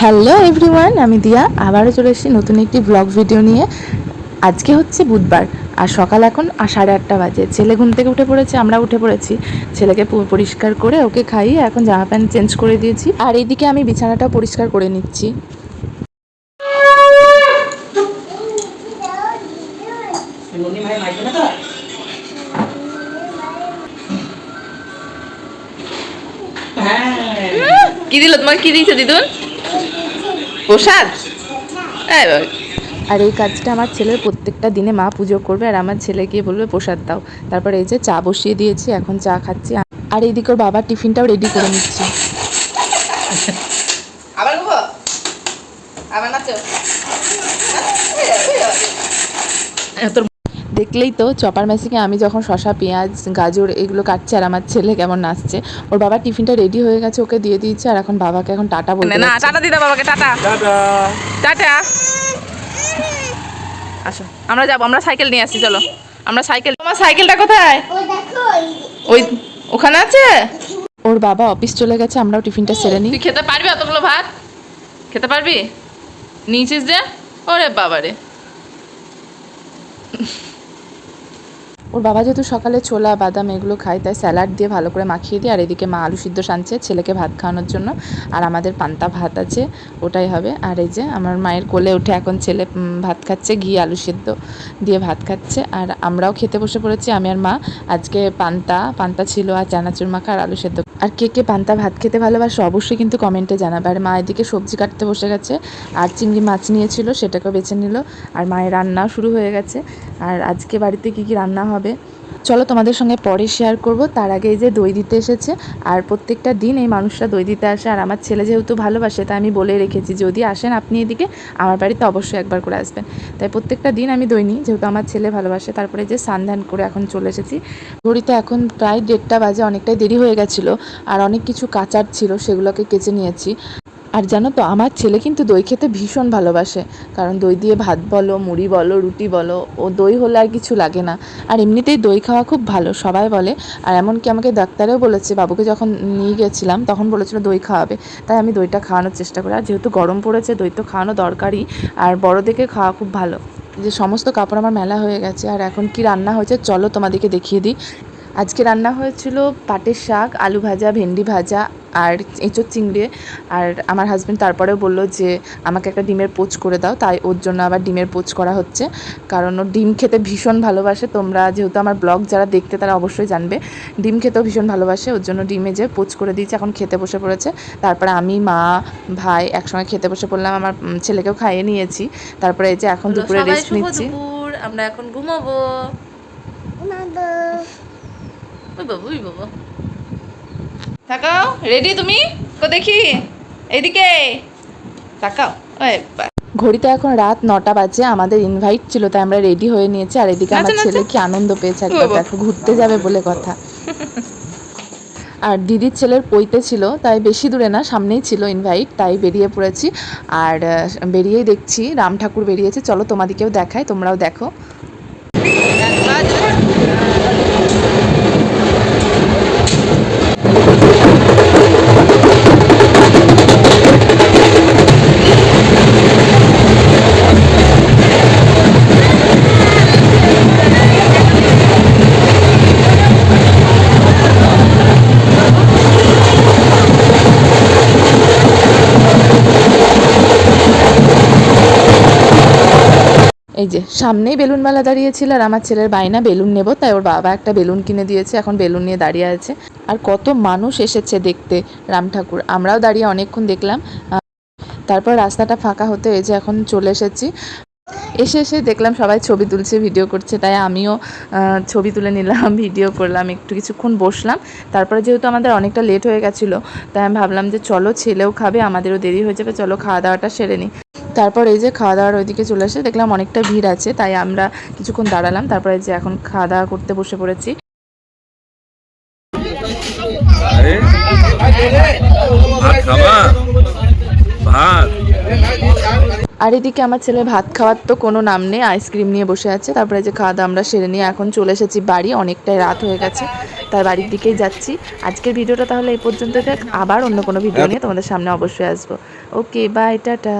Hello everyone, আমি দিয়া আবারও চলে এসেছি নতুন একটি ব্লগ ভিডিও নিয়ে। আজকে হচ্ছে বুধবার আর সকাল এখন 8:30 বাজে। ছেলে ঘুম থেকে উঠে পড়েছে, আমরা উঠে পড়েছি। ছেলেকে পরিষ্কার করে ওকে খাইয়ে এখন জামা প্যান্ট চেঞ্জ করে দিয়েছি, আর এইদিকে আমি বিছানাটাও পরিষ্কার করে নিচ্ছি। কি দিল তোমার? কি দিয়েছে দিদুন? প্রসাদ। আর এই কাজটা আমার ছেলের প্রত্যেকটা দিনে মা পুজো করবে আর আমার ছেলে গিয়ে বলবে প্রসাদ দাও। তারপরে এই যে চা বসিয়ে দিয়েছি, এখন চা খাচ্ছি। আর এইদিকে ওর বাবার টিফিনটাও রেডি করে নিচ্ছি। আবার আবার নাচো। দেখলেই তো চপার মেশিনে আমি যখন শসা, পেঁয়াজ, গাজর এগুলো কাটছি আর আমার ছেলে কেমন নাচছে। ওর বাবার টিফিনটা রেডি হয়ে গেছে, ওকে দিয়ে দিয়েছে। আর এখন বাবাকে এখন টাটা বলতে না, টাটা দিদা বাবাকে টাটা টাটা। আসো আমরা যাবো, আমরা সাইকেল নিয়ে আসছি, চলো আমরা সাইকেল। তোমার সাইকেলটা কোথায়? ওই ওখানে আছে। ওর বাবা অফিস চলে গেছে, আমরাও টিফিনটা সেরে নিই। তুই খেতে পারবি অতগুলো ভাত? খেতে পারবি? নিয়েছিস যে? ওরে বাবারে। ওর বাবা যেহেতু সকালে ছোলা বাদাম এগুলো খায়, তাই স্যালাড দিয়ে ভালো করে মাখিয়ে দিই। আর এদিকে মা আলু সিদ্ধ সানছে ছেলেকে ভাত খাওয়ানোর জন্য। আর আমাদের পান্তা ভাত আছে, ওটাই হবে। আর এই যে আমার মায়ের কোলে উঠে এখন ছেলে ভাত খাচ্ছে, ঘি আলু সিদ্ধ দিয়ে ভাত খাচ্ছে। আর আমরাও খেতে বসে পড়েছি, আমি আর মা। আজকে পান্তা ছিল আর চানাচুর মাখা আর আলু সেদ্ধ। আর কে কে পান্তা ভাত খেতে ভালোবাসে অবশ্যই কিন্তু কমেন্টে জানাবে। আর মা এদিকে সবজি কাটতে বসে গেছে, আর চিংড়ি মাছ নিয়েছিল সেটাকেও বেছে নিল। আর মায়ের রান্নাও শুরু হয়ে গেছে। আর আজকে বাড়িতে কি কি রান্না হবে চলো তোমাদের সঙ্গে পরে শেয়ার করব। তার আগে এই যে দই দিতে এসেছে, আর প্রত্যেকটা দিন এই মানুষরা দই দিতে আসে। আর আমার ছেলে যেহেতু ভালোবাসে, তাই আমি বলে রেখেছি যদি আসেন আপনি এদিকে আমার বাড়িতে অবশ্যই একবার করে আসবেন। তাই প্রত্যেকটা দিন আমি দই নিই, যেহেতু আমার ছেলে ভালোবাসে। তারপরে যে স্নান করে এখন চলে এসেছি। ঘড়িতে এখন প্রায় 1:30 বাজে, অনেকটাই দেরি হয়ে গেছিলো। আর অনেক কিছু কাচার ছিল, সেগুলোকে কেচে নিয়েছি। আর জানো তো আমার ছেলে কিন্তু দই খেতে ভীষণ ভালোবাসে, কারণ দই দিয়ে ভাত বলো, মুড়ি বলো, রুটি বলো, ও দই হলে আর কিছু লাগে না। আর এমনিতেই দই খাওয়া খুব ভালো সবাই বলে। আর এমনকি আমাকে ডাক্তারেও বলেছে, বাবুকে যখন নিয়ে গেছিলাম তখন বলেছিল দই খাওয়াবে, তাই আমি দইটা খাওয়ানোর চেষ্টা করি। আর যেহেতু গরম পড়েছে দই তো খাওয়ানো দরকারই, আর বড়োদেরকে খাওয়া খুব ভালো। যে সমস্ত কাপড় আমার মেলা হয়ে গেছে। আর এখন কি রান্না হয়েছে চলো তোমাদেরকে দেখিয়ে দিই। আজকে রান্না হয়েছিল পাটের শাক, আলু ভাজা, ভেন্ডি ভাজা আর এঁচোড় চিংড়ি। আর আমার হাজব্যান্ড তারপরেও বললো যে আমাকে একটা ডিমের পোচ করে দাও, তাই ওর জন্য আবার ডিমের পোচ করা হচ্ছে, কারণ ও ডিম খেতে ভীষণ ভালোবাসে। তোমরা যেহেতু আমার ব্লগ যারা দেখতে তারা অবশ্যই জানবে, ডিম খেতেও ভীষণ ভালোবাসে। ওর জন্য ডিমে যে পোচ করে দিয়েছে, এখন খেতে বসে পড়েছে। তারপরে আমি, মা, ভাই একসঙ্গে খেতে বসে পড়লাম। আমার ছেলেকেও খাইয়ে নিয়েছি। তারপরে এই যে এখন দুপুরে রেস্ট নিচ্ছি। আমরা এখন ঘুমাবো। বাবু তাকাও, রেডি তুমি? তো দেখি এইদিকে তাকাও। ঘড়িতে এখন রাত 9টা বাজে, আমাদের ইনভাইট ছিল তাই আমরা রেডি হয়ে নিয়েছি। আর এদিকে আমার ছেলে কি আনন্দ পেয়েছে একবার দেখো, ঘুরতে যাবে বলে কথা। আর দিদির ছেলের পৈতে ছিল, তাই বেশি দূরে না, সামনেই ছিল ইনভাইট, তাই বেরিয়ে পড়েছি। আর বেরিয়েই দেখছি রাম ঠাকুর বেরিয়েছে, চলো তোমাদেরকেও দেখাই, তোমরাও দেখো। এই যে সামনেই বেলুন মেলা দাঁড়িয়েছিল, আর আমার ছেলের বায়না বেলুন নেব, তাই ওর বাবা একটা বেলুন কিনে দিয়েছে, এখন বেলুন নিয়ে দাঁড়িয়ে আছে। আর কত মানুষ এসেছে দেখতে রাম ঠাকুর, আমরাও দাঁড়িয়ে অনেকক্ষণ দেখলাম। তারপর রাস্তাটা ফাঁকা হতে এই যে এখন চলে এসেছি। এসে দেখলাম সবাই ছবি তুলছে, ভিডিও করছে, তাই আমিও ছবি তুলে নিলাম, ভিডিও করলাম, একটু কিছুক্ষণ বসলাম। তারপরে যেহেতু আমাদের অনেকটা লেট হয়ে গেছিলো, তাই আমি ভাবলাম যে চলো ছেলেও খাবে, আমাদেরও দেরি হয়ে যাবে, চলো খাওয়া দাওয়াটা সেরে নিই। তারপর এই যে খাওয়া দাওয়ার ওইদিকে চলে এসে দেখলাম অনেকটা ভিড় আছে, তাই আমরা কিছুক্ষণ দাঁড়ালাম। তারপরে যে এখন খাওয়া দাওয়া করতে বসে পড়েছি। আর এদিকে আমার ছেলে ভাত খাওয়ার তো কোনো নাম নেই, আইসক্রিম নিয়ে বসে আছে। তারপরে যে খাওয়া দাওয়া আমরা সেরে নিয়ে এখন চলে এসেছি বাড়ি, অনেকটাই রাত হয়ে গেছে, তার বাড়ির দিকেই যাচ্ছি। আজকের ভিডিওটা তাহলে এই পর্যন্ত থাক, আবার অন্য কোনো ভিডিও নিয়ে তোমাদের সামনে অবশ্যই আসবো। ওকে, বাই, টাটা।